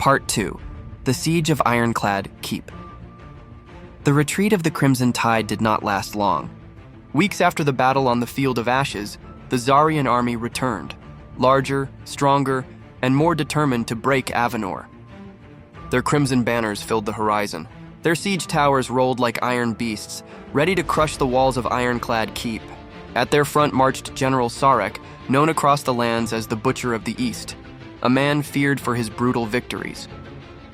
Part 2. The Siege of Ironclad Keep. The retreat of the Crimson Tide did not last long. Weeks after the battle on the Field of Ashes, the Zarian army returned, larger, stronger, and more determined to break Avenor. Their crimson banners filled the horizon. Their siege towers rolled like iron beasts, ready to crush the walls of Ironclad Keep. At their front marched General Sarek, known across the lands as the Butcher of the East, a man feared for his brutal victories.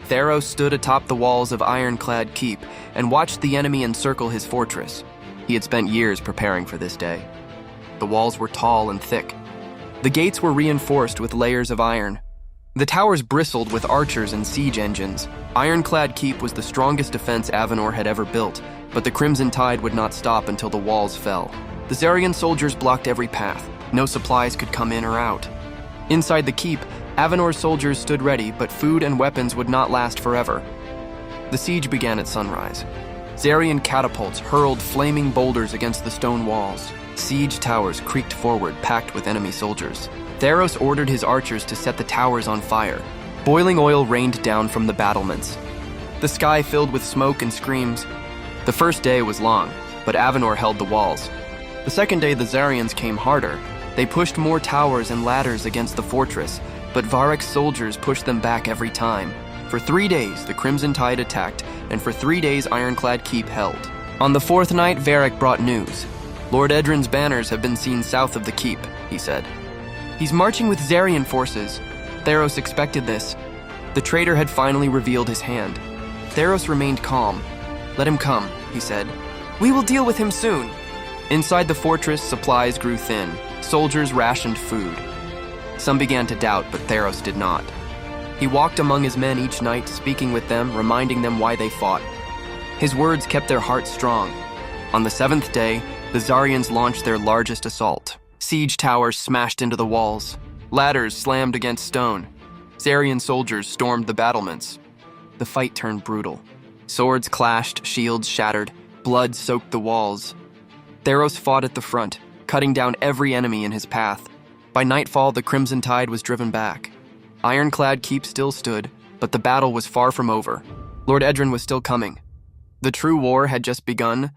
Theros stood atop the walls of Ironclad Keep and watched the enemy encircle his fortress. He had spent years preparing for this day. The walls were tall and thick. The gates were reinforced with layers of iron. The towers bristled with archers and siege engines. Ironclad Keep was the strongest defense Avenor had ever built, but the Crimson Tide would not stop until the walls fell. The Zarian soldiers blocked every path. No supplies could come in or out. Inside the keep, Avenor's soldiers stood ready, but food and weapons would not last forever. The siege began at sunrise. Zarian catapults hurled flaming boulders against the stone walls. Siege towers creaked forward, packed with enemy soldiers. Theros ordered his archers to set the towers on fire. Boiling oil rained down from the battlements. The sky filled with smoke and screams. The first day was long, but Avenor held the walls. The second day, the Zarians came harder. They pushed more towers and ladders against the fortress, but Varek's soldiers pushed them back every time. For 3 days, the Crimson Tide attacked, and for 3 days, Ironclad Keep held. On the fourth night, Varek brought news. Lord Edrin's banners have been seen south of the keep, he said. He's marching with Zarian forces. Theros expected this. The traitor had finally revealed his hand. Theros remained calm. Let him come, he said. We will deal with him soon. Inside the fortress, supplies grew thin. Soldiers rationed food. Some began to doubt, but Theros did not. He walked among his men each night, speaking with them, reminding them why they fought. His words kept their hearts strong. On the seventh day, the Zarians launched their largest assault. Siege towers smashed into the walls. Ladders slammed against stone. Zarian soldiers stormed the battlements. The fight turned brutal. Swords clashed, shields shattered, blood soaked the walls. Theros fought at the front, cutting down every enemy in his path. By nightfall, the Crimson Tide was driven back. Ironclad Keep still stood, but the battle was far from over. Lord Edrin was still coming. The true war had just begun,